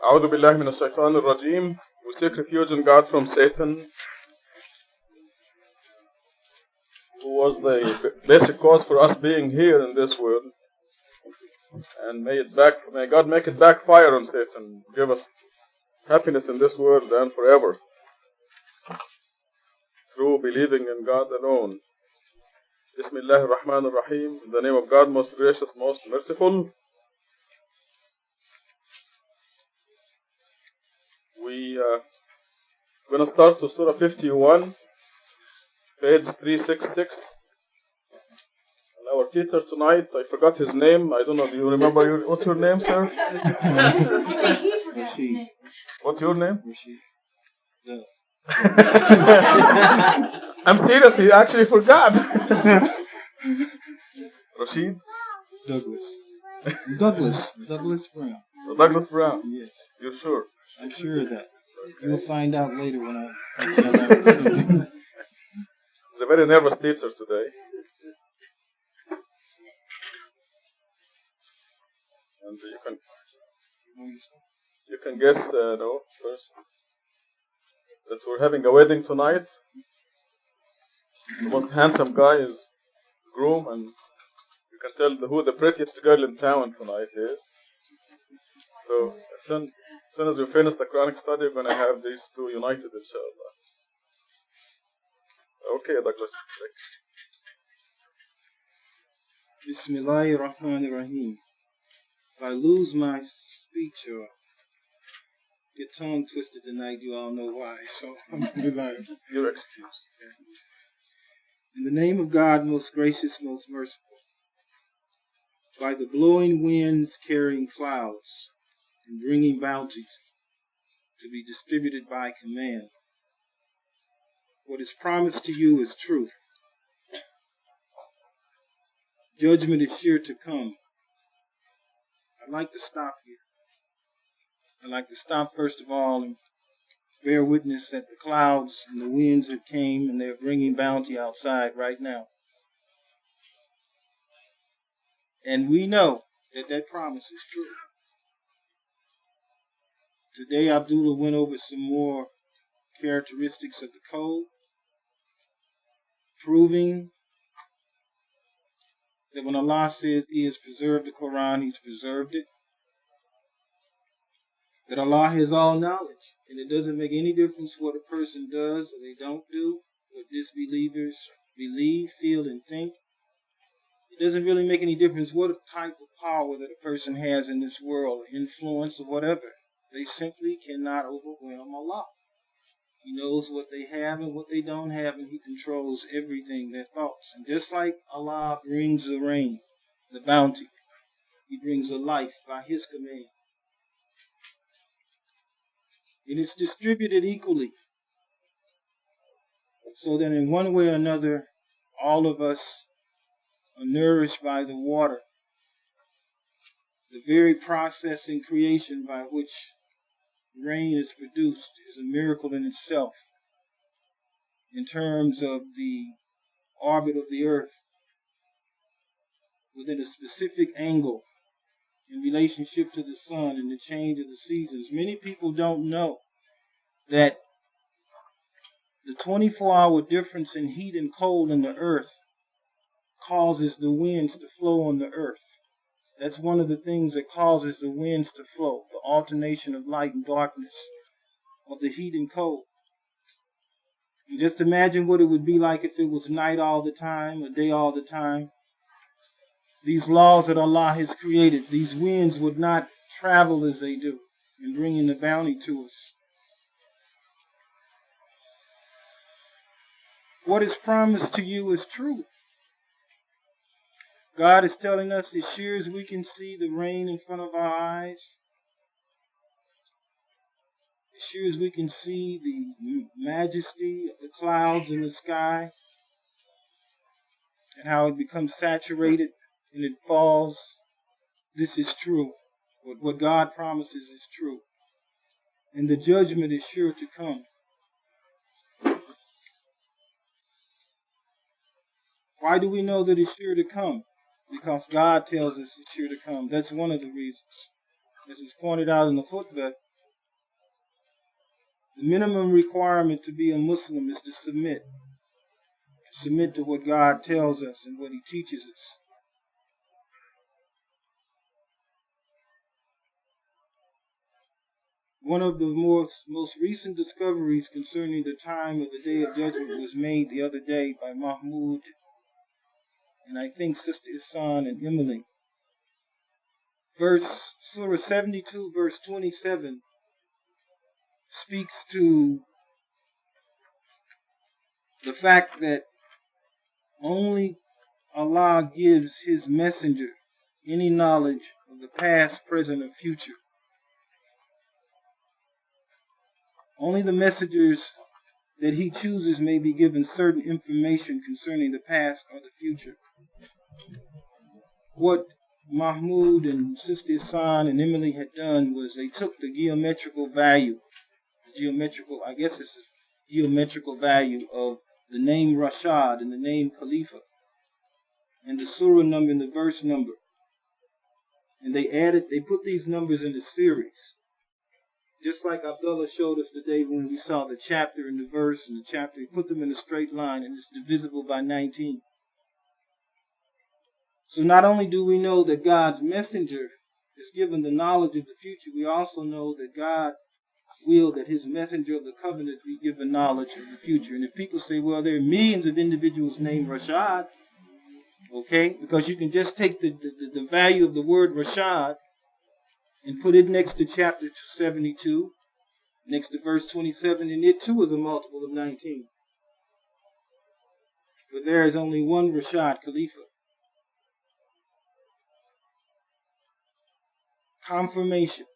أعوذ بالله من الشيطان الرجيم. We seek refuge in God from Satan, who was the basic cause for us being here in this world. And may God make it backfire on Satan, give us happiness in this world and forever, through believing in God alone. Bismillah ar-Rahman ar-Rahim. In the name of God, most gracious, most merciful. We're going to start to Surah 51, page 366. And our teacher tonight, I forgot his name. I don't know. Do you remember? What's your name, sir? Rashid. What's your name? Rashid. I'm serious. He actually forgot. Rashid? Douglas Brown. Douglas Brown. Yes. You're sure? I'm sure of that. You'll find out later when I. He's a very nervous teacher today. And you can guess, no, first, that we're having a wedding tonight. The most handsome guy is groom, and you can tell who the prettiest girl in town tonight is. So as soon as we finish the Quranic study, we're going to have these two united, inshallah. Okay, Douglas. Bismillahirrahmanirrahim. If I lose my speech or get tongue twisted tonight, you all know why. So You're excused. In the name of God, most gracious, most merciful. By the blowing winds carrying clouds and bringing bounties to be distributed by command. What is promised to you is truth. Judgment is sure to come. I'd like to stop here. I'd like to stop first of all and bear witness that the clouds and the winds that came and they're bringing bounty outside right now. And we know that that promise is true. Today Abdullah went over some more characteristics of the code, proving that when Allah says He has preserved the Quran, He's preserved it. That Allah has all knowledge, and it doesn't make any difference what a person does or they don't do, what disbelievers believe, feel, and think. It doesn't really make any difference what type of power that a person has in this world, influence or whatever. They simply cannot overwhelm Allah. He knows what they have and what they don't have, and He controls everything, their thoughts. And just like Allah brings the rain, the bounty, He brings a life by His command. And it's distributed equally. So that in one way or another, all of us are nourished by the water. The very process in creation by which rain is produced is a miracle in itself. In terms of the orbit of the earth, within a specific angle, in relationship to the sun and the change of the seasons. Many people don't know that the 24-hour difference in heat and cold in the earth causes the winds to flow on the earth. That's one of the things that causes the winds to flow, the alternation of light and darkness, of the heat and cold. And just imagine what it would be like if it was night all the time, or day all the time. These laws that Allah has created, these winds would not travel as they do in bringing the bounty to us. What is promised to you is true. God is telling us as sure as we can see the rain in front of our eyes, as sure as we can see the majesty of the clouds in the sky, and how it becomes saturated and it falls, this is true. What God promises is true. And the judgment is sure to come. Why do we know that it's sure to come? Because God tells us it's sure to come. That's one of the reasons. As is pointed out in the khutbah, the minimum requirement to be a Muslim is to submit. Submit to what God tells us and what He teaches us. One of the most recent discoveries concerning the time of the Day of Judgment was made the other day by Mahmoud and I think Sister Ihsan and Emily. Surah 72, verse 27 speaks to the fact that only Allah gives His messenger any knowledge of the past, present, or future. Only the messengers that He chooses may be given certain information concerning the past or the future. What Mahmoud and Sister Ihsan and Emily had done was they took the geometrical value, I guess it's a geometrical value of the name Rashad and the name Khalifa, and the surah number and the verse number. And they put these numbers in the series. Just like Abdullah showed us today when we saw the chapter and the verse and the chapter, he put them in a straight line and it's divisible by 19. So not only do we know that God's messenger is given the knowledge of the future, we also know that God will that His messenger of the covenant be given knowledge of the future. And if people say, well, there are millions of individuals named Rashad, okay, because you can just take the value of the word Rashad and put it next to chapter 72, next to verse 27, and it too is a multiple of 19. But there is only one Rashad Khalifa. Confirmation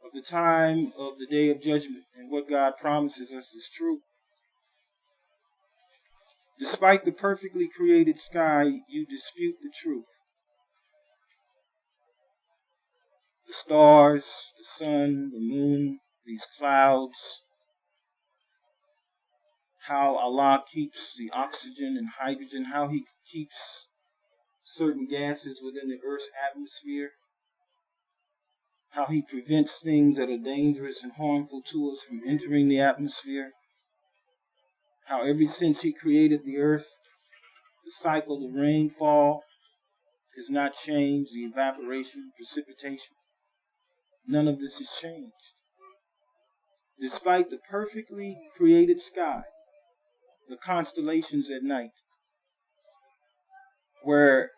of the time of the Day of Judgment and what God promises us is true. Despite the perfectly created sky, you dispute the truth. The stars, the sun, the moon, these clouds, how Allah keeps the oxygen and hydrogen, how He keeps certain gases within the Earth's atmosphere, how He prevents things that are dangerous and harmful to us from entering the atmosphere, how ever since He created the earth, the cycle of rainfall has not changed, the evaporation, precipitation. None of this has changed. Despite the perfectly created sky, the constellations at night, where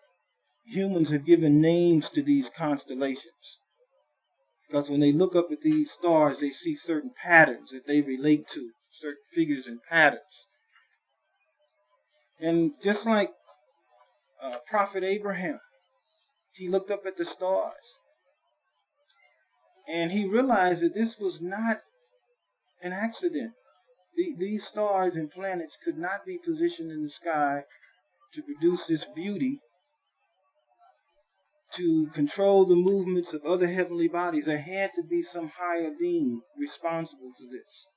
humans have given names to these constellations. Because when they look up at these stars, they see certain patterns that they relate to, certain figures and patterns. And just like Prophet Abraham, he looked up at the stars. And he realized that this was not an accident. These stars and planets could not be positioned in the sky to produce this beauty, to control the movements of other heavenly bodies. There had to be some higher being responsible for this.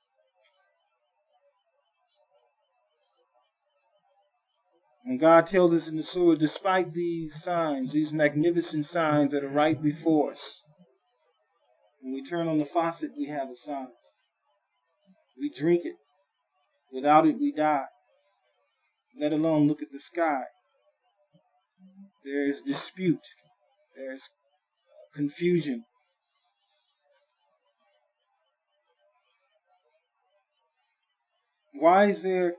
And God tells us in the surah, despite these signs, these magnificent signs that are right before us, when we turn on the faucet, we have a sign. We drink it. Without it, we die. Let alone look at the sky. There is dispute. There is confusion. Why is there?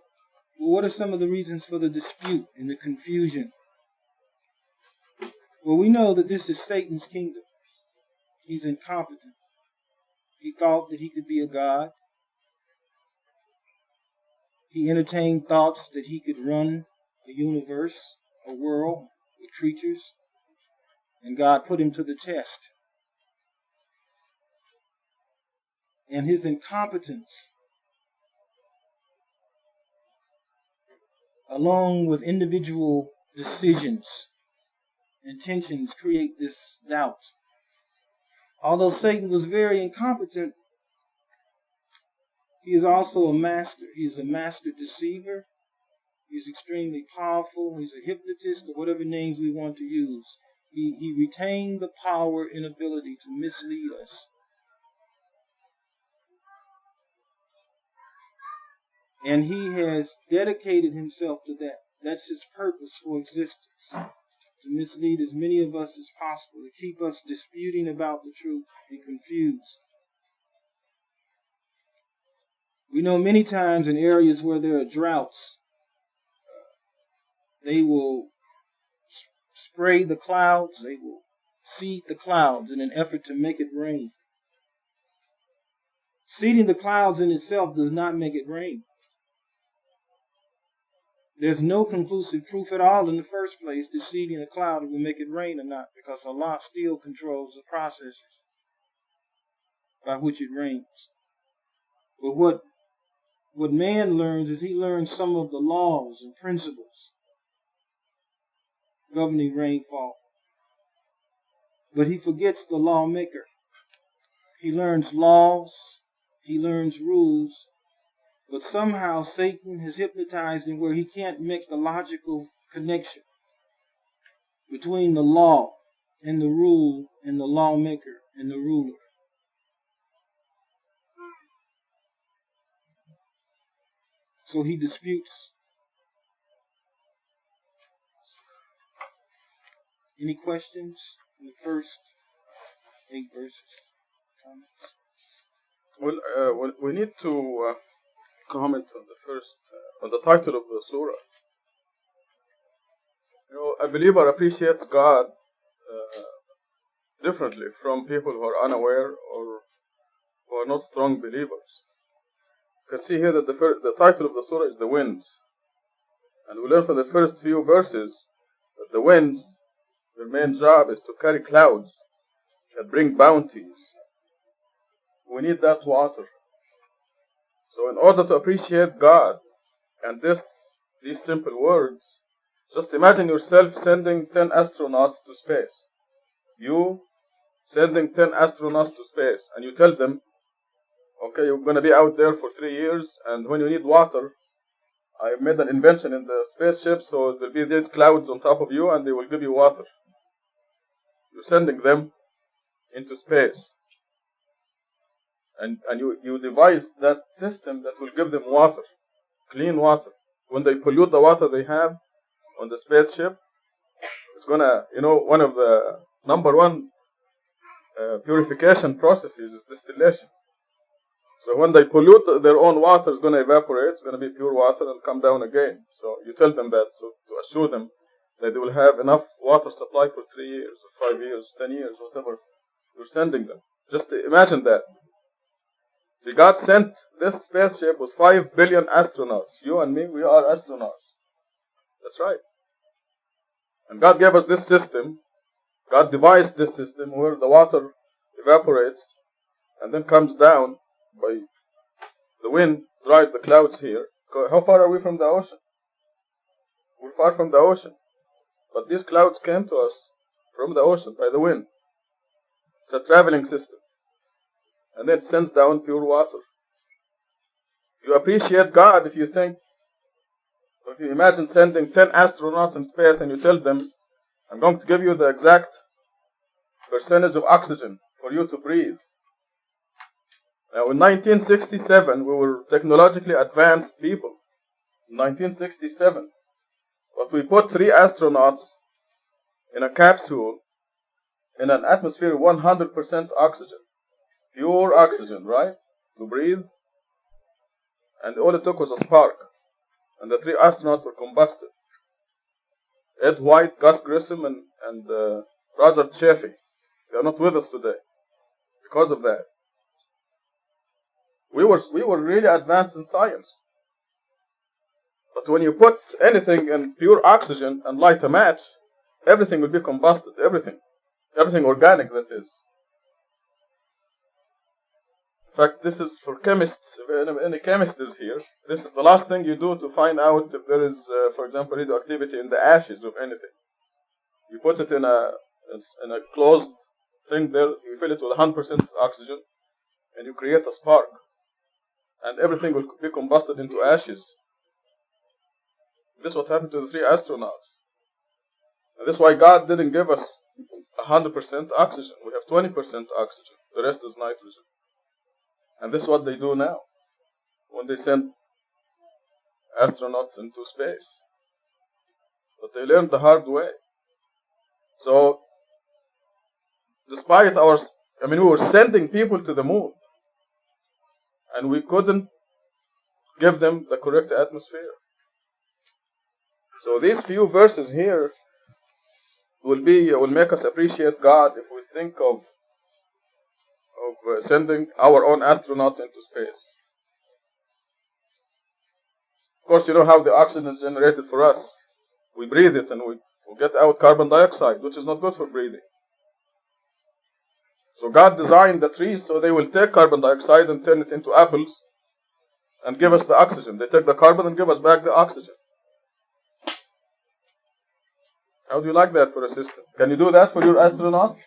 Well, what are some of the reasons for the dispute and the confusion? Well, we know that this is Satan's kingdom. He's incompetent. He thought that he could be a god. He entertained thoughts that he could run a universe, a world, with creatures. And God put him to the test. And his incompetence, along with individual decisions, intentions, create this doubt. Although Satan was very incompetent, he is also a master. He is a master deceiver. He's extremely powerful. He's a hypnotist, or whatever names we want to use. He retained the power and ability to mislead us. And he has dedicated himself to that. That's his purpose for existence. To mislead as many of us as possible, to keep us disputing about the truth and confused. We know many times in areas where there are droughts, they will spray the clouds, they will seed the clouds in an effort to make it rain. Seeding the clouds in itself does not make it rain. There's no conclusive proof at all in the first place that seeding a cloud will make it rain or not, because Allah still controls the processes by which it rains. But what man learns is he learns some of the laws and principles governing rainfall. But he forgets the lawmaker. He learns laws, he learns rules, but somehow Satan has hypnotized him where he can't make the logical connection between the law and the rule and the lawmaker and the ruler. So he disputes. Any questions in the first 8 verses? Well, we need to comment on the first, on the title of the surah. You know, a believer appreciates God differently from people who are unaware or who are not strong believers. You can see here that the title of the surah is the winds. And we learn from the first few verses that the winds, their main job is to carry clouds that bring bounties. We need that water. So in order to appreciate God and these simple words, just imagine yourself sending 10 astronauts to space. You sending 10 astronauts to space, and you tell them, okay, you're going to be out there for 3 years, and when you need water, I made an invention in the spaceship, so there'll be these clouds on top of you, and they will give you water. You're sending them into space. And you devise that system that will give them water, clean water. When they pollute the water they have on the spaceship, it's gonna, one of the number one purification processes is distillation. So when they pollute their own water, it's gonna evaporate, it's gonna be pure water and come down again. So you tell them that, so to assure them that they will have enough water supply for 3 years, or 5 years, 10 years, whatever you're sending them. Just imagine that. See, God sent this spaceship with 5 billion astronauts. You and me, we are astronauts. That's right. And God gave us this system. God devised this system where the water evaporates and then comes down by the wind, drives the clouds here. How far are we from the ocean? We're far from the ocean. But these clouds came to us from the ocean by the wind. It's a traveling system. And then it sends down pure water. You appreciate God if you imagine sending 10 astronauts in space and you tell them, I'm going to give you the exact percentage of oxygen for you to breathe. Now in 1967, we were technologically advanced people. In 1967. But we put 3 astronauts in a capsule in an atmosphere of 100% oxygen. Pure oxygen, right? To breathe. And all it took was a spark. And the 3 astronauts were combusted. Ed White, Gus Grissom, and Roger Chaffee. They are not with us today because of that. We were really advanced in science. But when you put anything in pure oxygen and light a match, everything will be combusted. Everything organic, that is. In fact, this is for chemists. If any chemist is here, this is the last thing you do to find out if there is, for example, radioactivity in the ashes of anything. You put it in a closed thing there, you fill it with 100% oxygen, and you create a spark. And everything will be combusted into ashes. This is what happened to the 3 astronauts. And this is why God didn't give us 100% oxygen. We have 20% oxygen. The rest is nitrogen. And this is what they do now when they send astronauts into space. But they learned the hard way. So, despite we were sending people to the moon, and we couldn't give them the correct atmosphere. So these few verses here will make us appreciate God if we think of sending our own astronauts into space. Of course, you know how the oxygen is generated for us. We breathe it and we get out carbon dioxide, which is not good for breathing. So God designed the trees so they will take carbon dioxide and turn it into apples and give us the oxygen. They take the carbon and give us back the oxygen. How do you like that for a system? Can you do that for your astronauts?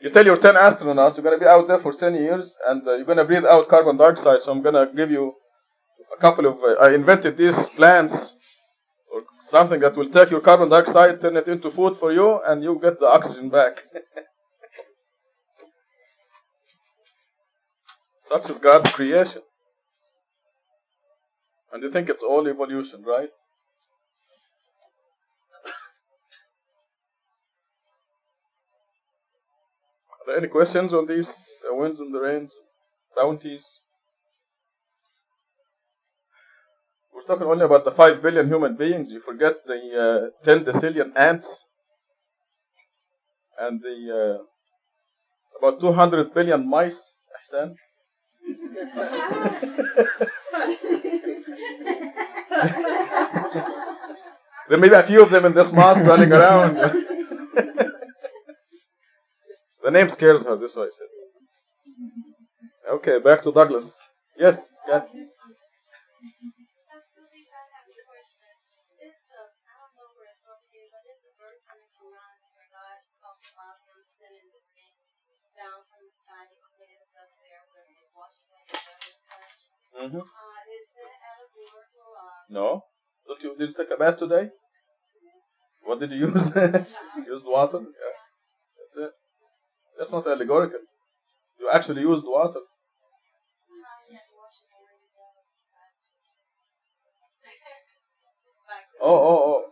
You tell your 10 astronauts you're going to be out there for 10 years and you're going to breathe out carbon dioxide, so I'm going to give you a couple of... I invented these plants or something that will take your carbon dioxide, turn it into food for you, and you get the oxygen back. Such is God's creation. And you think it's all evolution, right? Are there any questions on these winds and the rains, bounties? We're talking only about the 5 billion human beings. You forget the 10 decillion ants and the about 200 billion mice. Ahsan. There may be a few of them in this mosque running around. The name scares her, that's why I said. Okay, back to Douglas. Yes, Kat. Mm-hmm. No. Did you take a bath today? What did you use? Used water? Yeah. That's it. That's not allegorical. You actually used water. Oh.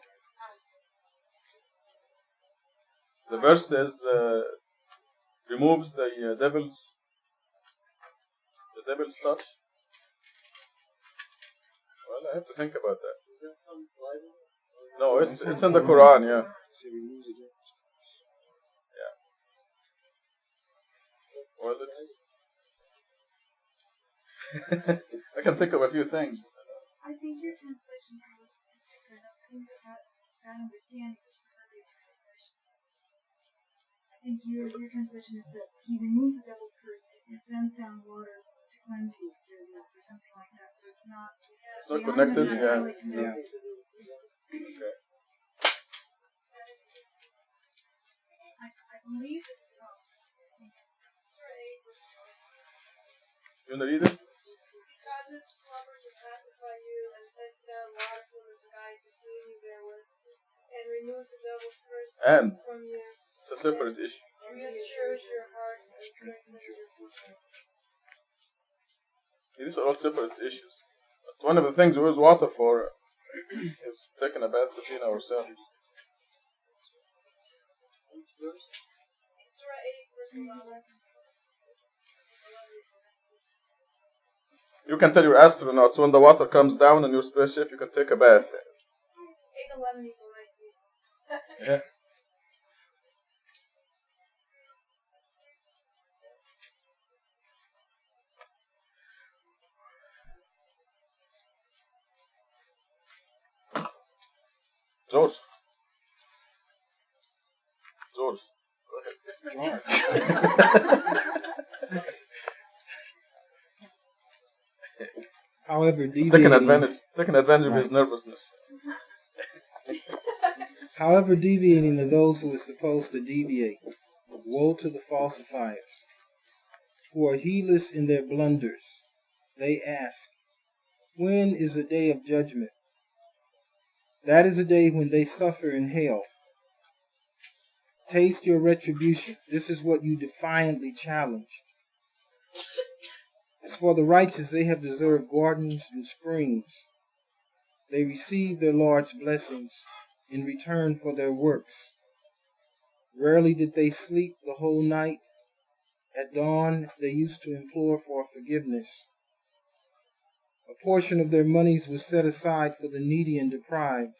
The verse says removes the devil's touch. Well, I have to think about that. No, it's in the Quran, yeah. Yeah. Well, I can think of a few things. I think your translation is different. I think that understanding is perfect translation. I think your translation is that he removes the devil's curse and sends down water to cleanse you or something like that. So it's not connected, yeah. Okay. I believe it's You want to read it? Causes slumber to pacify you and sends down water from the sky to clean you therewith, and removes the devil's curse from you. It's a separate issue. Reassures your hearts and strengthens your foot. These are all separate issues. But one of the things we use water for is taking a bath between ourselves. Surah 8, verse 11. You can tell your astronauts when the water comes down in your spaceship, you can take a bath. 8:11 equals 19. Yeah. George. Go ahead. However, taking advantage of his nervousness. However, deviating are those who are supposed to deviate. Woe to the falsifiers, who are heedless in their blunders. They ask, when is the day of judgment? That is the day when they suffer in hell. Taste your retribution. This is what you defiantly challenged. As for the righteous, they have deserved gardens and springs. They receive their Lord's blessings in return for their works. Rarely did they sleep the whole night. At dawn, they used to implore for forgiveness. A portion of their monies was set aside for the needy and deprived.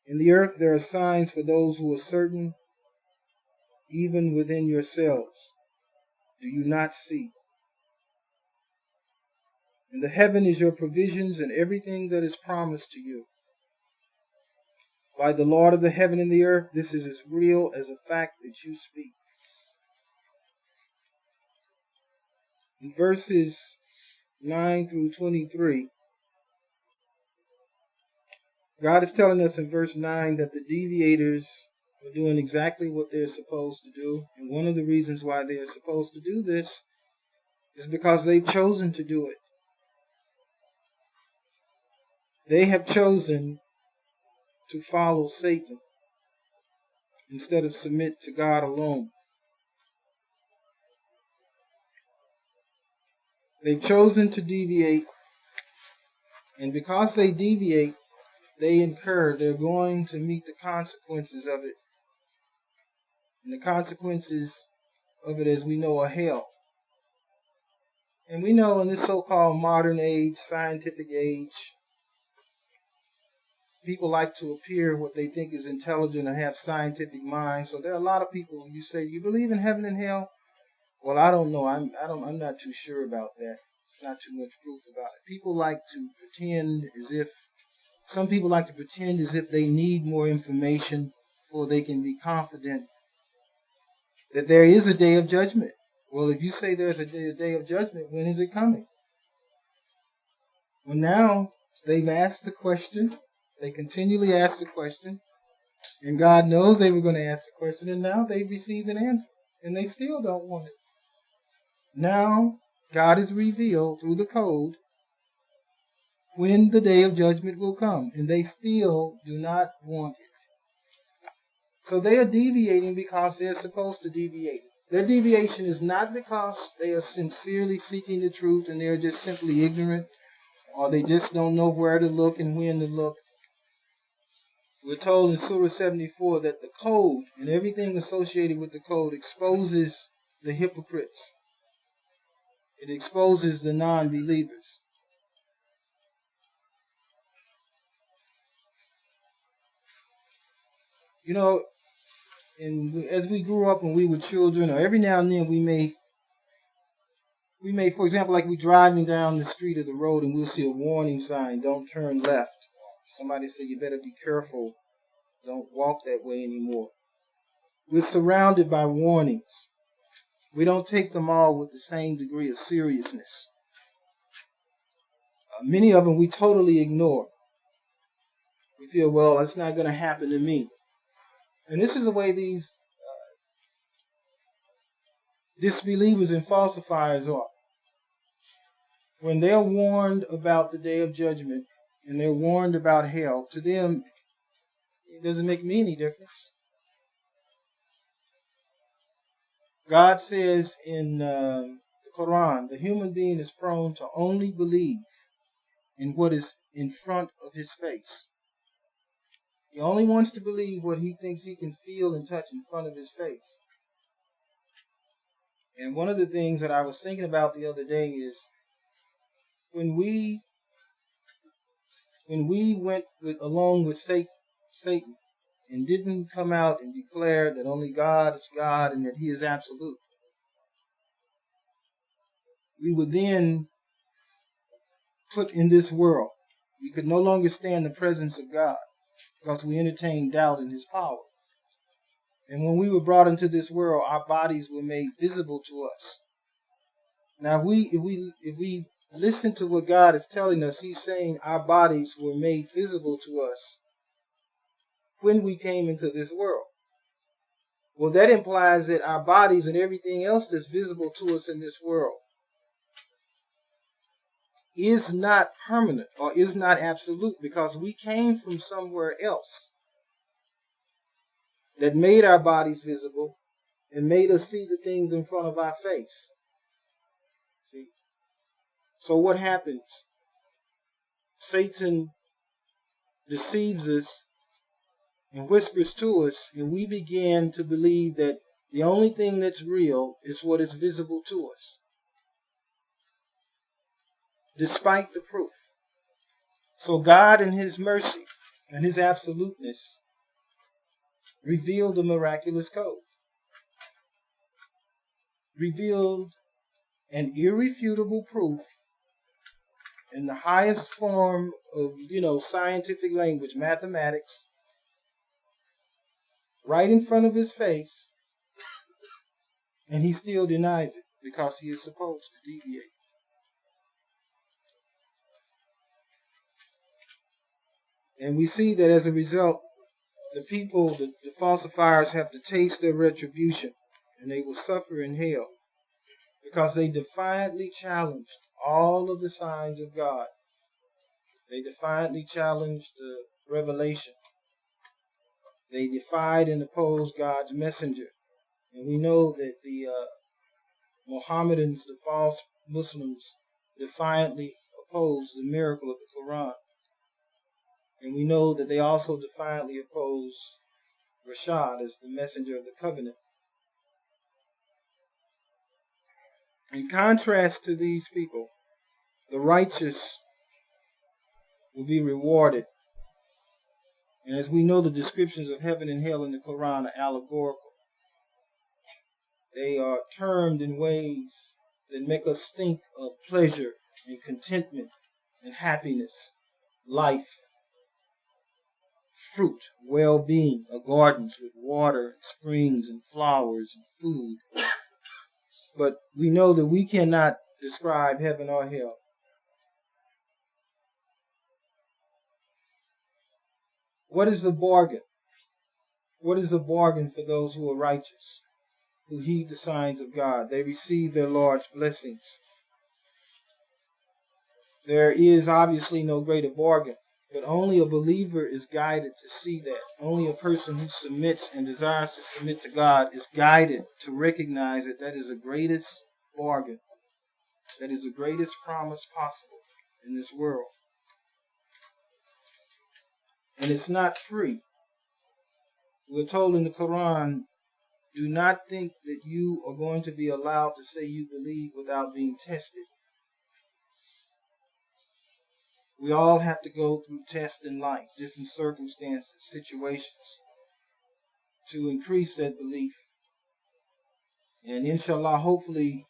In the earth there are signs for those who are certain, even within yourselves. Do you not see? In the heaven is your provisions and everything that is promised to you. By the Lord of the heaven and the earth, this is as real as a fact that you speak. In verses 9 through 23, God is telling us in verse 9 that the deviators are doing exactly what they're supposed to do. And one of the reasons why they are supposed to do this is because they've chosen to do it. They have chosen to follow Satan instead of submit to God alone. They've chosen to deviate, and because they deviate, they're going to meet the consequences of it. And the consequences of it, as we know, are hell. And we know in this so-called modern age, scientific age, people like to appear what they think is intelligent or have scientific minds. So there are a lot of people, you say, you believe in heaven and hell? Well, I don't know. I'm not too sure about that. There's not too much proof about it. Some people like to pretend as if they need more information before they can be confident that there is a day of judgment. Well, if you say there's a day of judgment, when is it coming? Well, now they've asked the question. They continually ask the question. And God knows they were going to ask the question, and now they've received an answer. And they still don't want it. Now, God has revealed through the code when the day of judgment will come, and they still do not want it. So they are deviating because they're supposed to deviate. Their deviation is not because they are sincerely seeking the truth and they're just simply ignorant, or they just don't know where to look and when to look. We're told in Surah 74 that the code and everything associated with the code exposes the hypocrites. It exposes the non-believers. You know, as we grew up and we were children, or every now and then we may, for example, like we driving down the street or the road and we'll see a warning sign, don't turn left. Somebody say, you better be careful, don't walk that way anymore. We're surrounded by warnings. We don't take them all with the same degree of seriousness. Many of them we totally ignore. We feel, well, it's not going to happen to me. And this is the way these disbelievers and falsifiers are. When they're warned about the day of judgment and they're warned about hell, to them, it doesn't make me any difference. God says in the Quran, the human being is prone to only believe in what is in front of his face. He only wants to believe what he thinks he can feel and touch in front of his face. And one of the things that I was thinking about the other day is when we went along with Satan and didn't come out and declare that only God is God and that He is absolute, we were then put in this world. We could no longer stand the presence of God because we entertained doubt in His power. And when we were brought into this world, our bodies were made visible to us. Now, if we listen to what God is telling us, He's saying our bodies were made visible to us when we came into this world. Well, that implies that our bodies and everything else that's visible to us in this world is not permanent or is not absolute, because we came from somewhere else. that made our bodies visible and made us see the things in front of our face. See? So what happens? Satan deceives us and whispers to us, and we begin to believe that the only thing that's real is what is visible to us, despite the proof. So God, in His mercy and His absoluteness, revealed the miraculous code, revealed an irrefutable proof in the highest form of, scientific language, mathematics, right in front of his face, and he still denies it because he is supposed to deviate. And we see that as a result, the people, the falsifiers, have to taste their retribution, and they will suffer in hell because they defiantly challenged all of the signs of God. They defiantly challenged the revelation. They defied and opposed God's messenger. And we know that the Mohammedans, the false Muslims, defiantly opposed the miracle of the Quran. And we know that they also defiantly opposed Rashad as the messenger of the covenant. In contrast to these people, the righteous will be rewarded. And as we know, the descriptions of heaven and hell in the Quran are allegorical. They are termed in ways that make us think of pleasure and contentment and happiness, life, fruit, well-being, gardens with water, springs, and flowers and food. But we know that we cannot describe heaven or hell. What is the bargain? What is the bargain for those who are righteous, who heed the signs of God? They receive their Lord's blessings. There is obviously no greater bargain, but only a believer is guided to see that. Only a person who submits and desires to submit to God is guided to recognize that that is the greatest bargain, that is the greatest promise possible in this world. And it's not free. We're told in the Quran, do not think that you are going to be allowed to say you believe without being tested. We all have to go through tests in life, different circumstances, situations, to increase that belief. And inshallah, hopefully,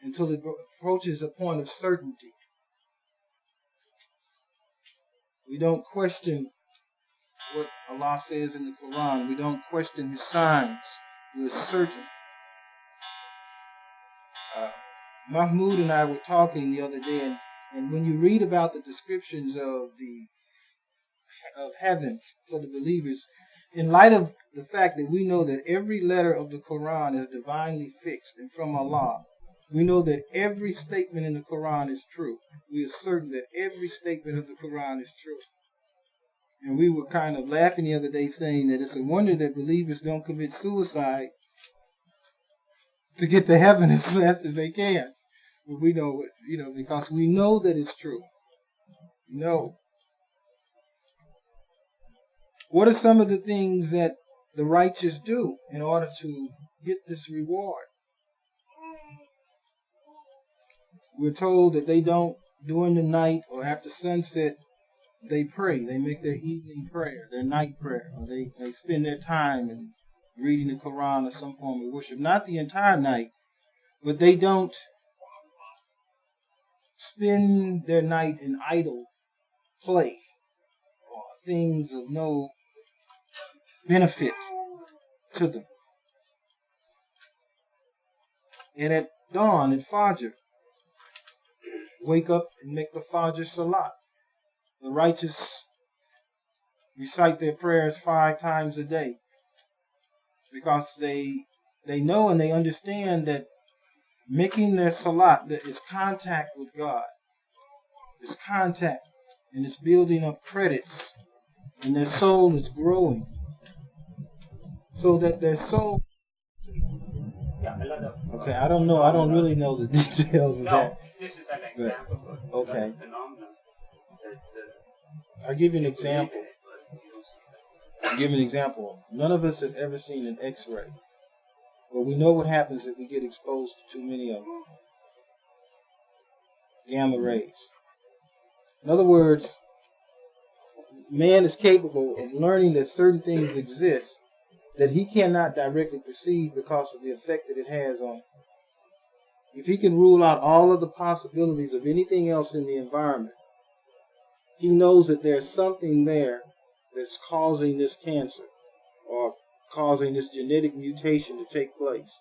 until it approaches a point of certainty, we don't question what Allah says in the Quran. We don't question His signs. We're certain. Mahmoud and I were talking the other day, and when you read about the descriptions of heaven for the believers, in light of the fact that we know that every letter of the Quran is divinely fixed and from Allah, we know that every statement in the Quran is true. We are certain that every statement of the Quran is true. And we were kind of laughing the other day saying that it's a wonder that believers don't commit suicide to get to heaven as fast as they can. But we know, because we know that it's true. No. What are some of the things that the righteous do in order to get this reward? We're told that they don't, during the night or after sunset, they pray. They make their evening prayer, their night prayer. Or they spend their time in reading the Quran or some form of worship. Not the entire night, but they don't spend their night in idle play or things of no benefit to them. And at dawn, at Fajr, wake up and make the Fajr Salat. The righteous recite their prayers 5 times a day because they know and they understand that making their Salat, that is contact with God. It's contact, and it's building up credits, and their soul is growing. So that there's so. Yeah, a lot of. Okay, I don't know. I don't really know the details of No, that. this is an example of Okay. a phenomenon that I'll give you an example. but you don't see that. I'll give you an example. None of us have ever seen an X-ray. But we know what happens if we get exposed to too many of them. Gamma rays. In other words, man is capable of learning that certain things exist that he cannot directly perceive because of the effect that it has on him. If he can rule out all of the possibilities of anything else in the environment, he knows that there's something there that's causing this cancer or causing this genetic mutation to take place.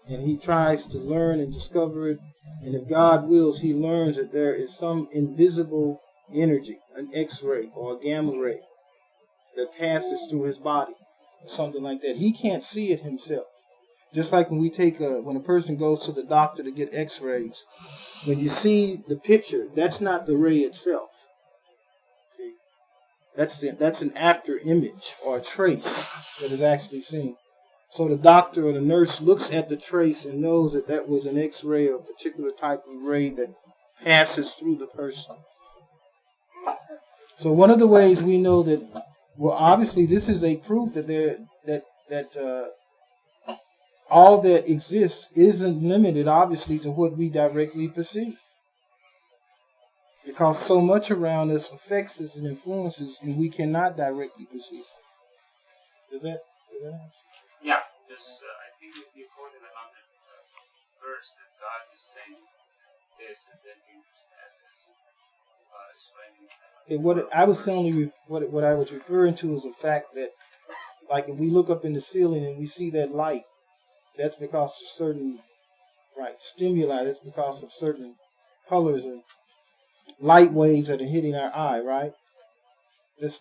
And he tries to learn and discover it. And if God wills, he learns that there is some invisible energy, an X-ray or a gamma ray, that passes through his body, something like that. He can't see it himself. Just like when when a person goes to the doctor to get X-rays, when you see the picture, that's not the ray itself. See, that's an after image or a trace that is actually seen. So the doctor or the nurse looks at the trace and knows that that was an X-ray or a particular type of ray that passes through the person. So one of the ways we know that, well, obviously this is a proof that all that exists isn't limited, obviously, to what we directly perceive. Because so much around us affects us and influences, and we cannot directly perceive. Does that answer? Yeah, I think you quoted another verse that God is saying this, and then you just add this, explaining. What I was referring to is the fact that, like, if we look up in the ceiling and we see that light, that's because of certain stimuli. That's because of certain colors and light waves that are hitting our eye, right?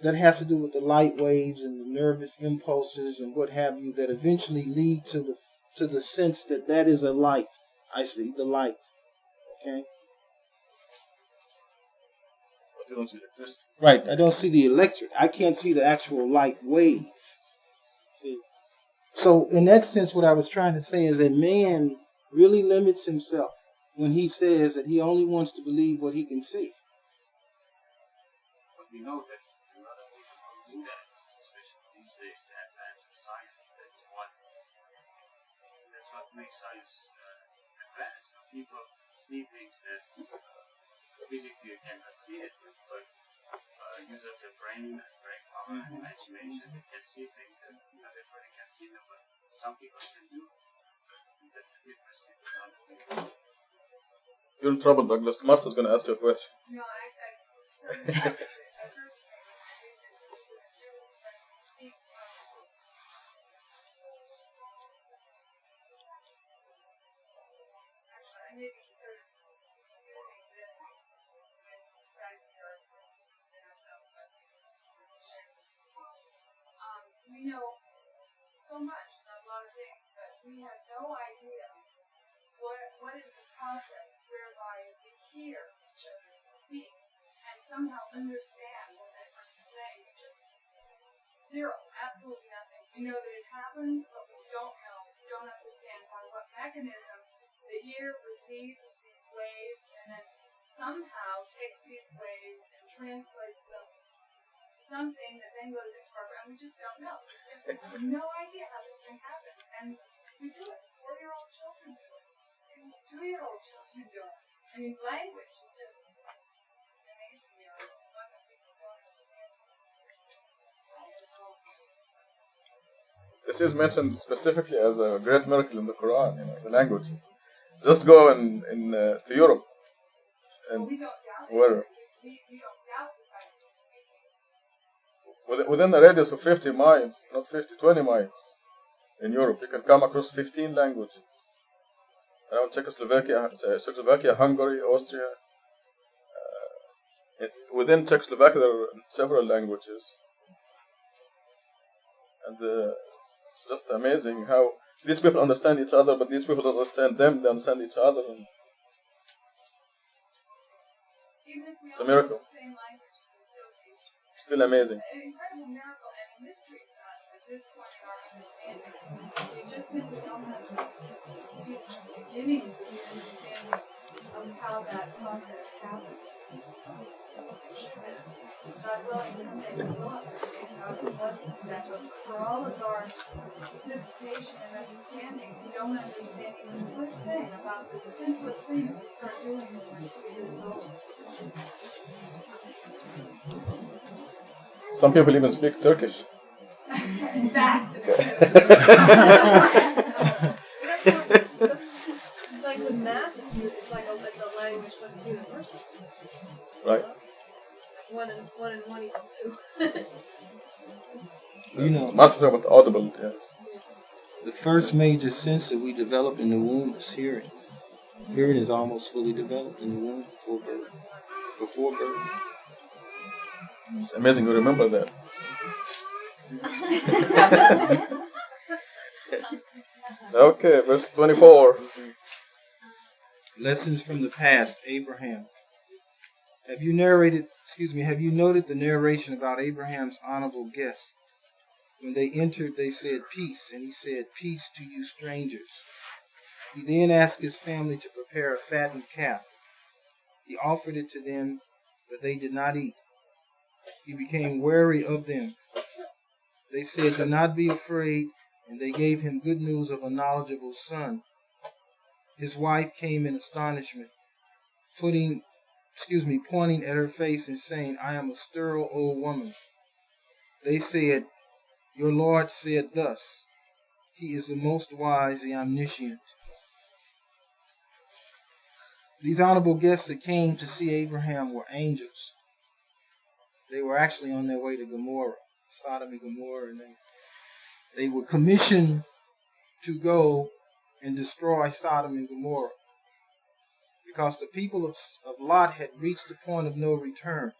That has to do with the light waves and the nervous impulses and what have you that eventually lead to the sense that is a light. I see the light. Okay. But you don't see electricity. Right. I don't see the electric. I can't see the actual light wave. See. So in that sense, what I was trying to say is that man really limits himself when he says that he only wants to believe what he can see. But we know that a lot of people don't do that, especially these days, the advance in science. That's what makes science advance. People see things that physically you cannot see it, but use of their brain power and imagination, they can see things that not everybody can see them, but some people can do. That's the difference between other people. You're in trouble, Douglas. Martha's going to ask you a question. No, actually, I maybe sort of using this with guys here and ourselves, but we know so much about a lot of things, but we have no idea what is the process whereby we hear each other speak and somehow understand what that person is saying. Zero, absolutely nothing. We know that it happens, but we don't understand what mechanism the ear receives these waves and then somehow takes these waves and translates them to something that then goes into our brain. We just don't know. We have no idea how this thing happens. And we do it. 4-year-old children do it. 2-year-old children do it. I mean, language is just amazing. One that people don't understand. This is mentioned specifically as a great miracle in the Quran, the language. Just go to Europe and We don't doubt it. where We don't doubt the fact that it's speaking. within a radius of 50 miles, not 50, 20 miles in Europe, you can come across 15 languages. Around Czechoslovakia, Hungary, Austria. Within Czechoslovakia, there are several languages. And it's just amazing how these people understand each other, but these people don't understand them, they understand each other. And Even if we it's a all miracle. know the same language, it's Still amazing. an incredible miracle and a mystery to us that this point in our understanding, we just simply don't have the beginning of the understanding of how that process happens. God willing, someday we will understand. God will bless us with that. But for all of our participation and understanding, we don't understand even the first thing about the simplest thing that we start doing when we're 2 years old. Some people even speak Turkish. Exactly. It's like with math, it's like it's a language, but it's universal. Right. Like one and one equals 2. You know, Math is about audible, yes. the first major sense that we develop in the womb is hearing. Hearing is almost fully developed in the womb before birth. Before birth. It's amazing you remember that. Okay, verse 24. Lessons from the past, Abraham. Have you noted the narration about Abraham's honorable guests? When they entered, they said, "Peace," and he said, "Peace to you strangers." He then asked his family to prepare a fattened calf. He offered it to them, but they did not eat. He became wary of them. They said, "Do not be afraid," and they gave him good news of a knowledgeable son. His wife came in astonishment, pointing at her face and saying, "I am a sterile old woman." They said, "Your Lord said thus, He is the most wise, the omniscient." These honorable guests that came to see Abraham were angels. They were actually on their way to Gomorrah, Sodom and Gomorrah, and they were commissioned to go and destroy Sodom and Gomorrah because the people of Lot had reached the point of no return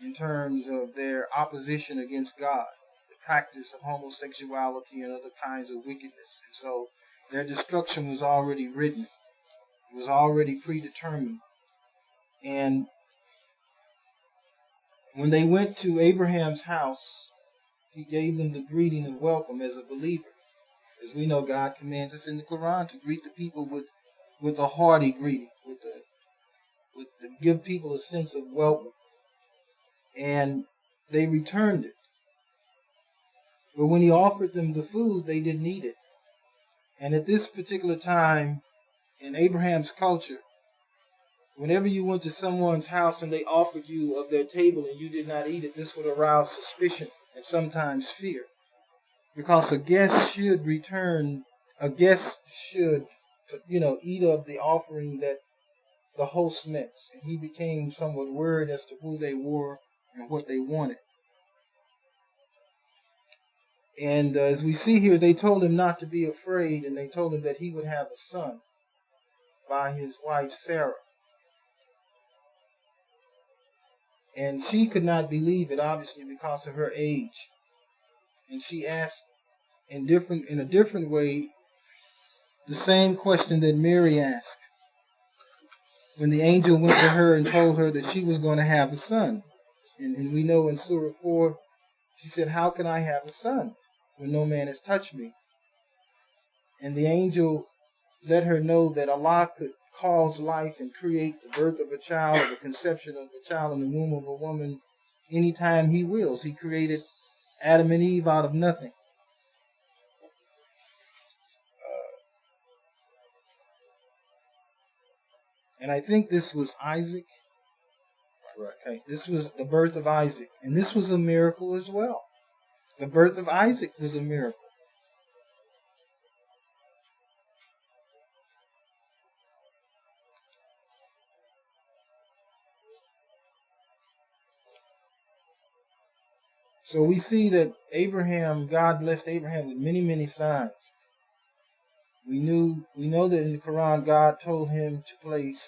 in terms of their opposition against God, the practice of homosexuality and other kinds of wickedness. And so their destruction was already written. It was already predetermined. And when they went to Abraham's house, he gave them the greeting and welcome as a believer. As we know, God commands us in the Quran to greet the people with a hearty greeting, to give people a sense of welcome. And they returned it. But when he offered them the food, they didn't eat it. And at this particular time, in Abraham's culture, whenever you went to someone's house and they offered you of their table and you did not eat it, this would arouse suspicion and sometimes fear. Because a guest should eat of the offering that the host makes. And he became somewhat worried as to who they were and what they wanted. And as we see here, they told him not to be afraid, and they told him that he would have a son by his wife Sarah. And she could not believe it, obviously, because of her age. And she asked in a different way the same question that Mary asked when the angel went to her and told her that she was going to have a son. And we know in Surah 4, she said, "How can I have a son when no man has touched me?" And the angel let her know that Allah could cause life and create the birth of a child, or the conception of a child in the womb of a woman anytime He wills. He created Adam and Eve out of nothing. And I think this was Isaac. Right. Okay, this was the birth of Isaac. And this was a miracle as well. The birth of Isaac was a miracle. So we see that God blessed Abraham with many, many signs. We know that in the Quran, God told him to place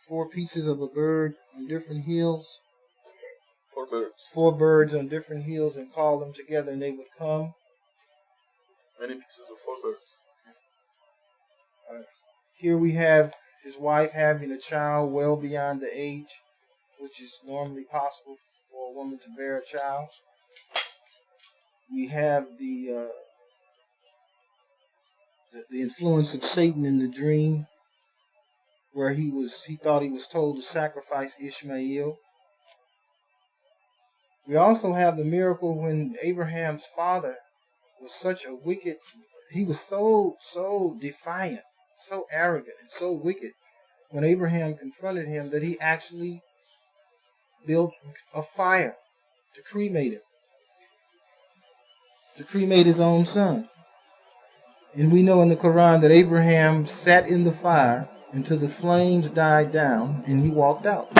4 pieces of a bird on different hills. 4 birds. 4 birds on different hills, and call them together, and they would come. Many pieces of 4 birds. Here we have his wife having a child well beyond the age which is normally possible for a woman to bear a child. we have the influence of Satan in the dream, where he thought he was told to sacrifice Ishmael. We also have the miracle when Abraham's father was such a wicked, he was so defiant, so arrogant, and so wicked when Abraham confronted him that he actually built a fire to cremate him, to cremate his own son. And we know in the Quran that Abraham sat in the fire until the flames died down and he walked out.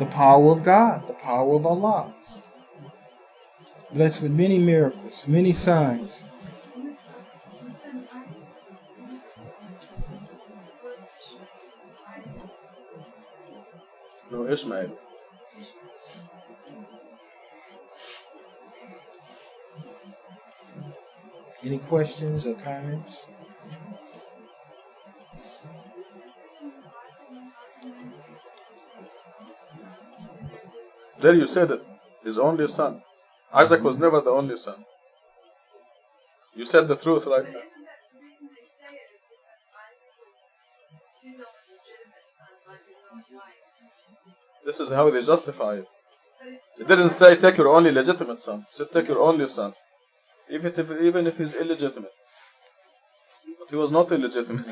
The power of God, the power of Allah. Blessed with many miracles, many signs. No, Ishmael. Any questions or comments? There you said it. His only son. Isaac was never the only son. You said the truth right now. This is how they justify it. It didn't say take your only legitimate son. It said take your only son. Even if he's illegitimate. But he was not illegitimate.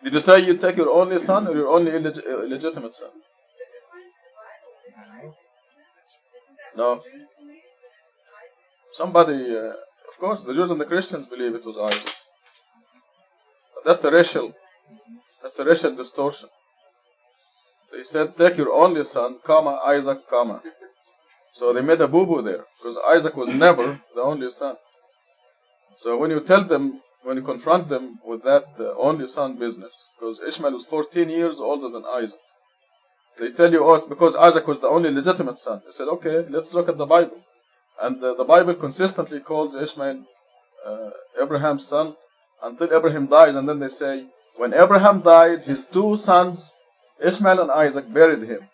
Did you say you take your only son or your only illegitimate son? No. Somebody, of course, the Jews and the Christians believe it was Isaac. But that's a racial distortion. They said, take your only son, comma, Isaac, comma. So they made a boo-boo there, because Isaac was never the only son. So when you tell them, when you confront them with that only son business, because Ishmael was 14 years older than Isaac, they tell you, oh, it's because Isaac was the only legitimate son. They said, okay, let's look at the Bible. And the Bible consistently calls Ishmael Abraham's son until Abraham dies, and then they say, when Abraham died, his two sons, Ishmael and Isaac, buried him.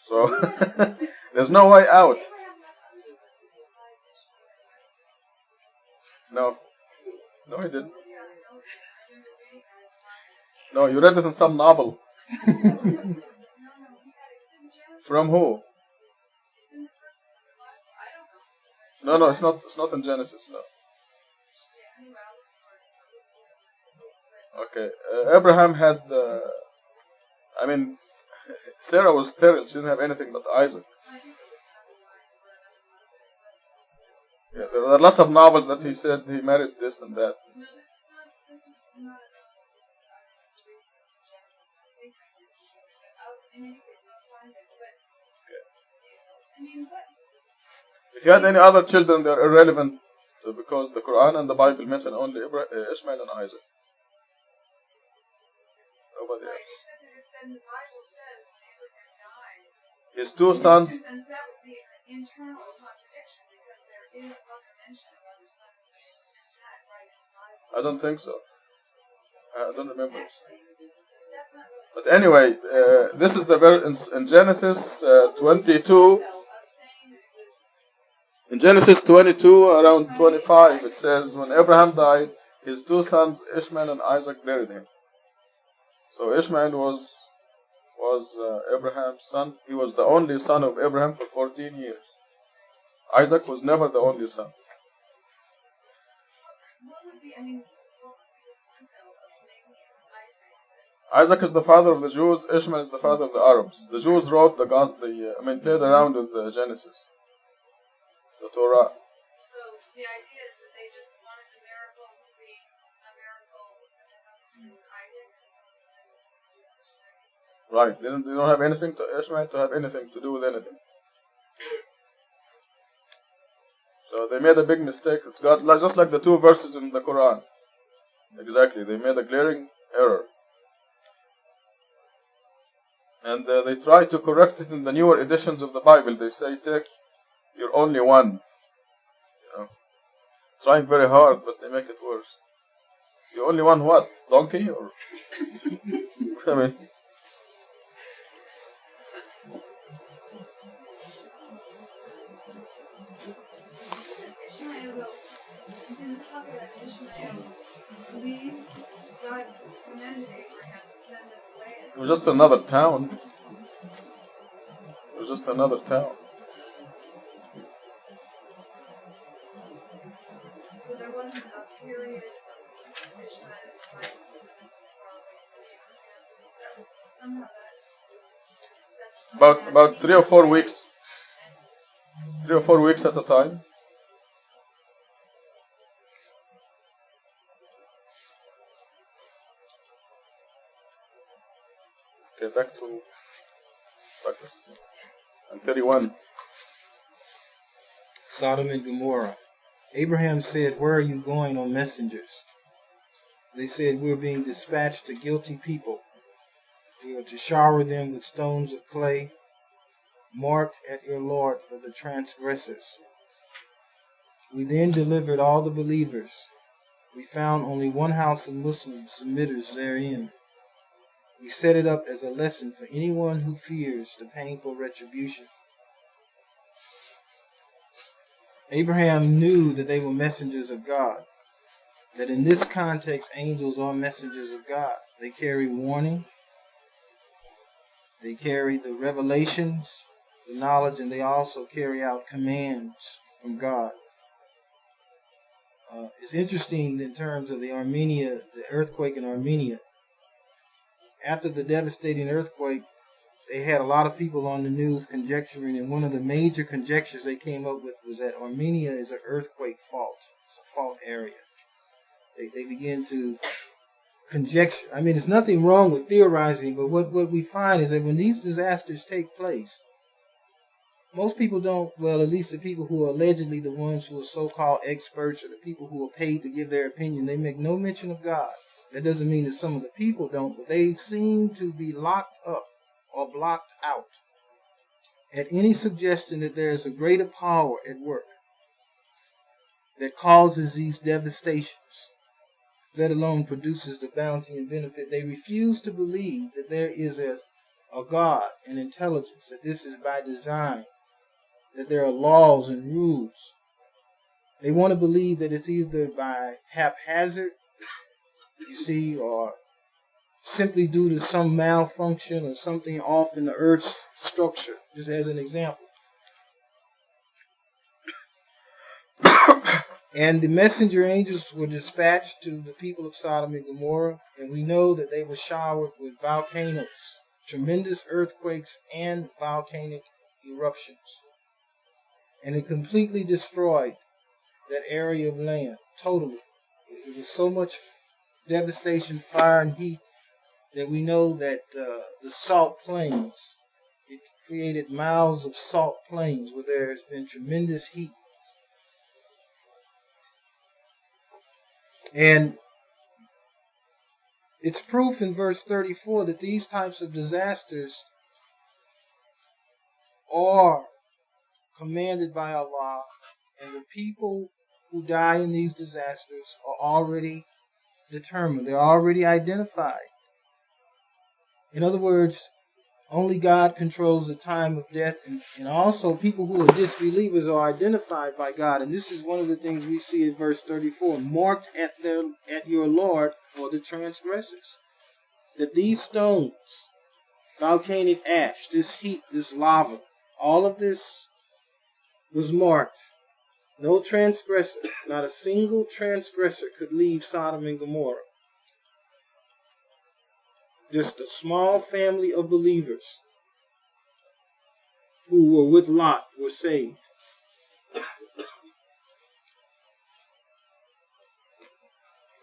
So, there's no way out. No, he didn't. No, you read it in some novel. From who? No, it's not in Genesis, no. Okay, Abraham had, Sarah was sterile, she didn't have anything but Isaac. Yeah, there are lots of novels that he said he married this and that. If you had any other children, they're irrelevant because the Quran and the Bible mention only Ishmael and Isaac. Nobody else. His two sons. And that would be an internal contradiction because there is other mention of other sons in that right in the Bible. I don't think so. I don't remember. But anyway, this is the verse in Genesis 22. In Genesis 22, around 25, it says, when Abraham died, his two sons, Ishmael and Isaac, buried him. So Ishmael was Abraham's son. He was the only son of Abraham for 14 years. Isaac was never the only son. Isaac is the father of the Jews. Ishmael is the father of the Arabs. The Jews wrote played around with Genesis, the Torah. So the idea is that they just wanted the miracle to be a miracle in Isaac. Right. They don't have anything to Ishmael to have anything to do with anything. So they made a big mistake. It's got just like the two verses in the Quran. Exactly. They made a glaring error. And they try to correct it in the newer editions of the Bible. They say, take your only one. Trying very hard, but they make it worse. You only want what? Donkey? Or I mean, that Ishmael believed God commanded Abraham to send them away. It was just another town. It was just another town. So there wasn't a period of Ishmael's life far away from Abraham. That was somehow that. About 3 or 4 weeks. 3 or 4 weeks at a time. Okay, back to practice. And 31. Sodom and Gomorrah. Abraham said, "Where are you going, O messengers?" They said, "We're being dispatched to guilty people. We are to shower them with stones of clay, marked at your Lord for the transgressors." We then delivered all the believers. We found only one house of Muslim submitters therein. We set it up as a lesson for anyone who fears the painful retribution. Abraham knew that they were messengers of God, that in this context angels are messengers of God. They carry warning, they carry the revelations, the knowledge, and they also carry out commands from God. It's interesting in terms of the earthquake in Armenia. After the devastating earthquake, they had a lot of people on the news conjecturing, and one of the major conjectures they came up with was that Armenia is an earthquake fault. It's a fault area. They began to conjecture. I mean, there's nothing wrong with theorizing, but what we find is that when these disasters take place, most people don't, well, at least the people who are allegedly the ones who are so-called experts or the people who are paid to give their opinion, they make no mention of God. That doesn't mean that some of the people don't, but they seem to be locked up or blocked out at any suggestion that there is a greater power at work that causes these devastations, let alone produces the bounty and benefit. They refuse to believe that there is a God, an intelligence, that this is by design, that there are laws and rules. They want to believe that it's either by haphazard, you see, or simply due to some malfunction or something off in the earth's structure, just as an example. And the messenger angels were dispatched to the people of Sodom and Gomorrah, and we know that they were showered with volcanoes, tremendous earthquakes, and volcanic eruptions. And it completely destroyed that area of land, totally. It was so much devastation, fire, and heat that we know that the salt plains, it created miles of salt plains where there has been tremendous heat. And it's proof in verse 34 that these types of disasters are commanded by Allah, and the people who die in these disasters are already determined. They're already identified. In other words, only God controls the time of death, and also people who are disbelievers are identified by God. And this is one of the things we see in verse 34, marked at your Lord for the transgressors. That these stones, volcanic ash, this heat, this lava, all of this was marked. No transgressor, not a single transgressor could leave Sodom and Gomorrah. Just a small family of believers who were with Lot were saved.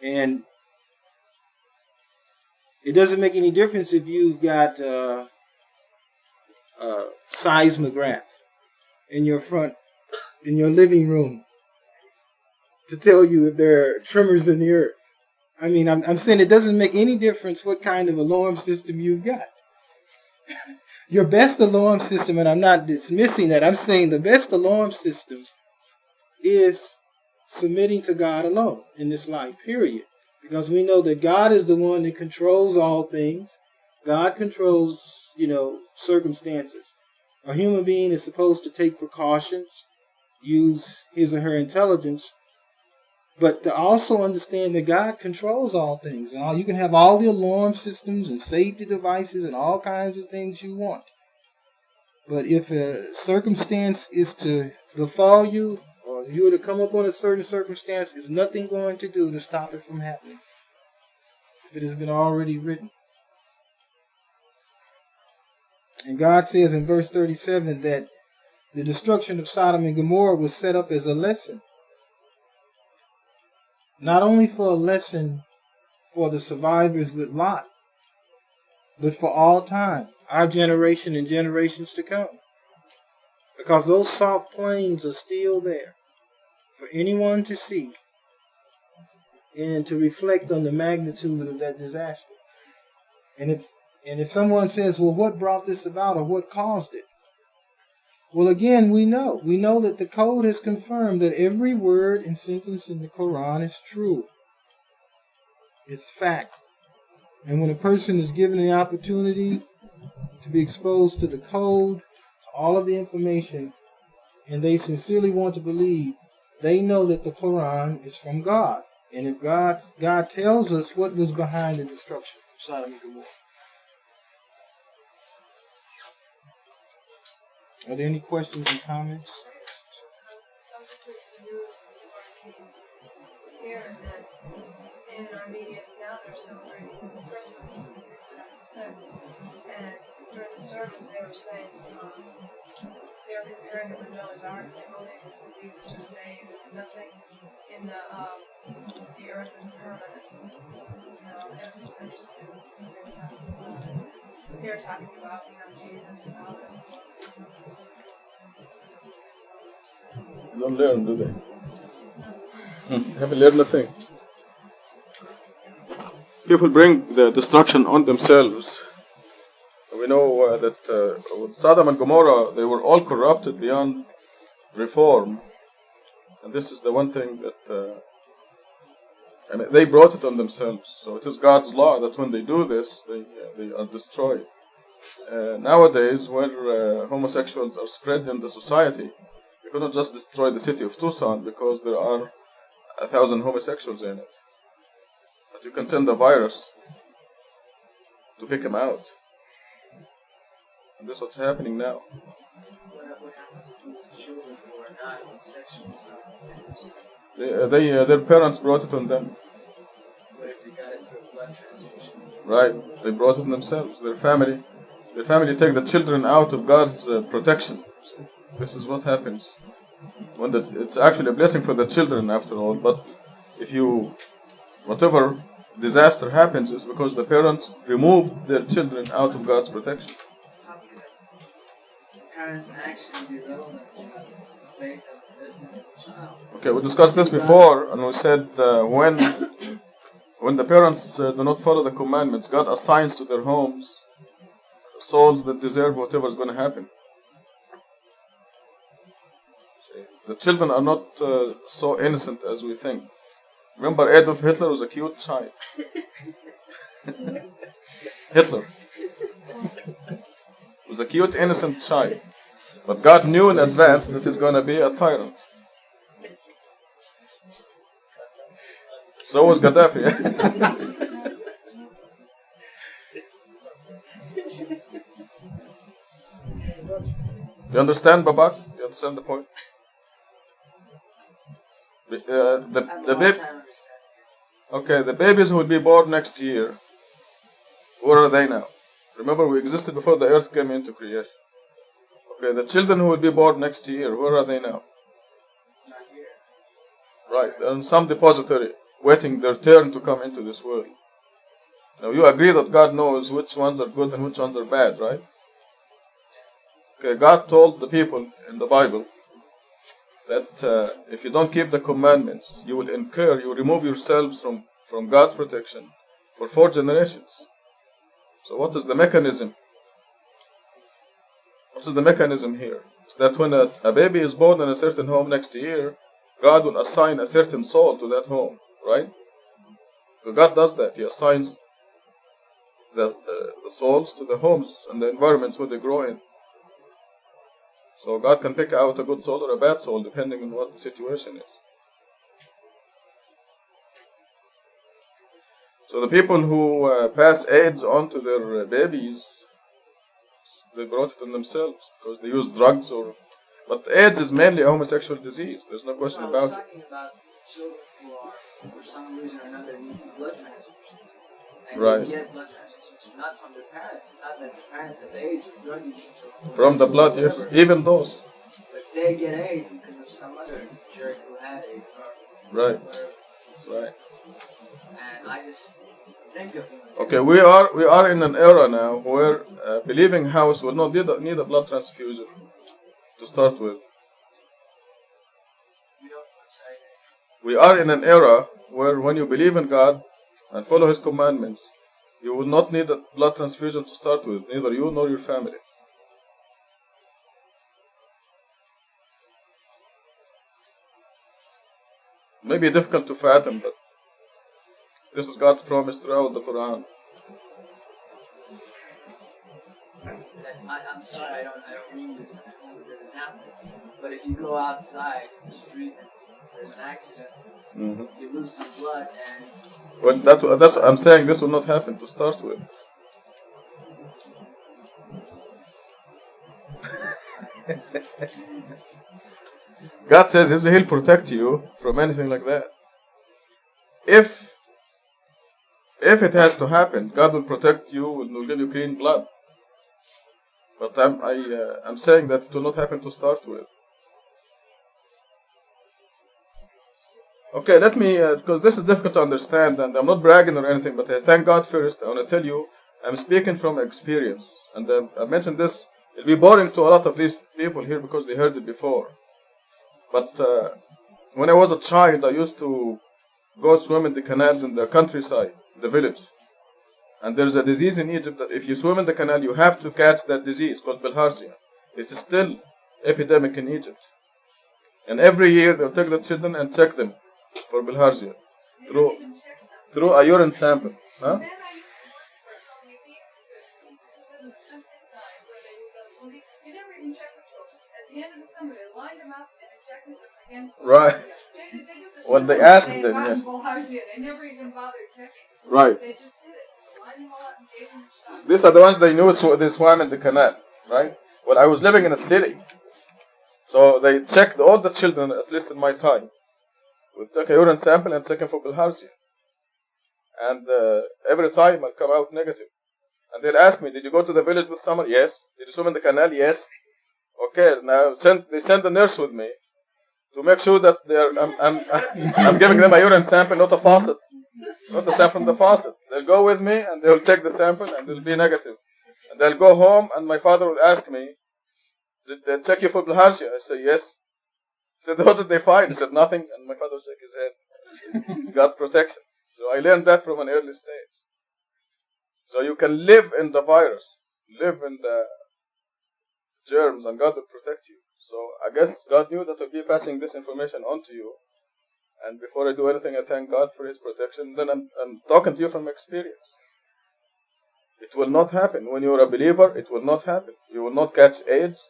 And it doesn't make any difference if you've got a seismograph in your living room to tell you if there are tremors in the earth. I mean, I'm saying it doesn't make any difference what kind of alarm system you've got. Your best alarm system, and I'm not dismissing that, I'm saying the best alarm system is submitting to God alone in this life, period. Because we know that God is the one that controls all things. God controls, circumstances. A human being is supposed to take precautions, use his or her intelligence, But to also understand that God controls all things, and you can have all the alarm systems and safety devices and all kinds of things you want. But if a circumstance is to befall you, or you were to come upon a certain circumstance, there's nothing going to do to stop it from happening. If it has been already written. And God says in verse 37 that the destruction of Sodom and Gomorrah was set up as a lesson. Not only for a lesson for the survivors with Lot, but for all time, our generation and generations to come. Because those salt plains are still there for anyone to see and to reflect on the magnitude of that disaster. And if someone says, well, what brought this about or what caused it? Well, again, we know that the code has confirmed that every word and sentence in the Quran is true. It's fact. And when a person is given the opportunity to be exposed to the code, to all of the information, and they sincerely want to believe, they know that the Quran is from God. And if God tells us what was behind the destruction of Sodom and Gomorrah. Are there any questions and comments? I was listening to the news before I came here, and in Armenia now they're celebrating Christmas, 2006. And during the service they were saying, they were comparing it with Noah's Ark, saying only the believers are saved, nothing in the earth is permanent. You know, it was just interesting. They were talking about, Jesus and all this. They don't learn, do they? Haven't learned a thing. People bring the destruction on themselves. We know that with Sodom and Gomorrah, they were all corrupted beyond reform. And this is the one thing that they brought it on themselves. So it is God's law that when they do this, they are destroyed. Nowadays, where homosexuals are spread in the society, you cannot just destroy the city of Tucson because there are 1,000 homosexuals in it. But you can send a virus to pick them out. And this is what's happening now. What happens to children who are not homosexuals? Their parents brought it on them. What if they got it through a blood transfusion? Right, they brought it themselves. Their family take the children out of God's protection. So this is what happens. It's actually a blessing for the children after all. But whatever disaster happens is because the parents remove their children out of God's protection. How can parents' action be relevant to the fate of the destiny of the child? Okay, we discussed this before, and we said when the parents do not follow the commandments, God assigns to their homes souls that deserve whatever is going to happen. The children are not so innocent as we think. Remember, Adolf Hitler was a cute child. Hitler was a cute, innocent child. But God knew in advance that he's going to be a tyrant. So was Gaddafi. Do you understand, Babak? Do you understand the point? The babies who will be born next year, where are they now? Remember, we existed before the earth came into creation. Okay, the children who will be born next year, where are they now? Not here. Right, they're in some depository, waiting their turn to come into this world. Now, you agree that God knows which ones are good and which ones are bad, right? Okay, God told the people in the Bible that if you don't keep the commandments, you will remove yourselves from God's protection for 4 generations. So what is the mechanism? What is the mechanism here? It's that when a baby is born in a certain home next year, God will assign a certain soul to that home, right? So God does that. He assigns the souls to the homes and the environments where they grow in. So God can pick out a good soul or a bad soul depending on what the situation is. So the people who pass AIDS on to their babies, they brought it on themselves because they use drugs or. But AIDS is mainly a homosexual disease. There's no question I was about it. talking about children who are, for some reason or another, need blood transfusions. And Right. they get blood transfusions not from their parents. Not that the parents have AIDS or drug use or From the blood, yes. whatever. Even those. But they get AIDS because of some other jerk who had AIDS or Right. whatever. Right. And I just think of Okay, we are in an era now where a believing house will not need a blood transfusion to start with. you know, sorry, We are in an era where when you believe in God and follow His commandments, you will not need a blood transfusion to start with, neither you nor your family. Maybe difficult to fathom, but this is God's promise throughout the Quran. I'm sorry, I don't mean this doesn't happen. But if you go outside the street and there's an accident, you lose some blood and Well, that's what I'm saying. This will not happen to start with. God says He'll protect you from anything like that. If it has to happen, God will protect you and will give you clean blood. But I'm saying that it will not happen to start with. Okay, let me, because this is difficult to understand, and I'm not bragging or anything, but I thank God first. I want to tell you, I'm speaking from experience. And I mentioned this, it'll be boring to a lot of these people here because they heard it before. But when I was a child, I used to go swim in the canals in the countryside, the village. And there's a disease in Egypt that if you swim in the canal, you have to catch that disease called bilharzia. It is still epidemic in Egypt. And every year they'll take the children and check them for bilharzia through a urine sample. Huh? Right. Well, they asked them, yes. They never even bothered checking. Right. They just did it. Lined them all up and gave them a shot. These are the ones they knew they swam in the canal, right? Well, I was living in a city, so they checked all the children, at least in my time. We took a urine sample and check for bilharzia. And every time I'll come out negative. And they'll ask me, did you go to the village this summer? Yes. Did you swim in the canal? Yes. Okay, now they send the nurse with me to make sure that I'm giving them a urine sample, not a faucet. Not a sample from the faucet. They'll go with me and they'll take the sample and they'll be negative. And they'll go home and my father will ask me, did they check you for bilharzia? I say, yes. He said, what did they find? He said, nothing. And my father shook his head. It's God's protection. So I learned that from an early stage. So you can live in the virus, live in the germs, and God will protect you. So I guess God knew that I'll be passing this information on to you. And before I do anything, I thank God for His protection. Then I'm talking to you from experience. It will not happen. When you're a believer, it will not happen. You will not catch AIDS.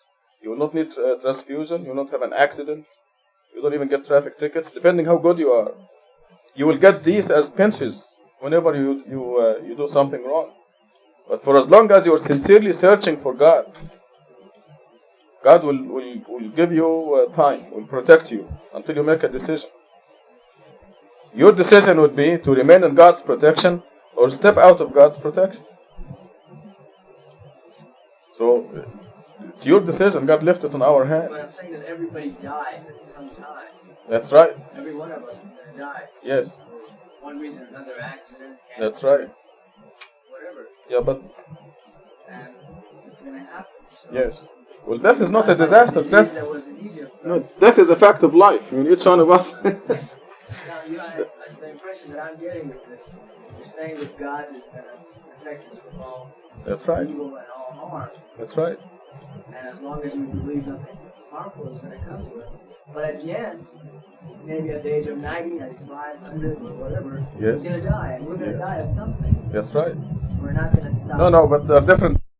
You will not need transfusion. You will not have an accident. You don't even get traffic tickets, depending how good you are. You will get these as pinches whenever you do something wrong. But for as long as you are sincerely searching for God, God will give you time, will protect you until you make a decision. Your decision would be to remain in God's protection or step out of God's protection. So, it's your decision. God left it in our hands. But I'm saying that everybody dies at some time. That's right. Every one of us is going to die. Yes. For one reason or another, accident, That's cancer, right. whatever. Yeah, but And it's going to happen. So yes. Well, death is not a disaster. Death, that was in Egypt. no, death is a fact of life. I mean, each one of us. Now, the impression that I'm getting is that you're saying that God is going to protect us from all That's right. evil and all harm. That's right. And as long as we believe nothing harmful is going to come to us. But at the end, maybe at the age of 90, 95, 100, or whatever, Yes. we're going to die. And we're going to Yes. die of something. That's right. We're not going to stop. No, but there are different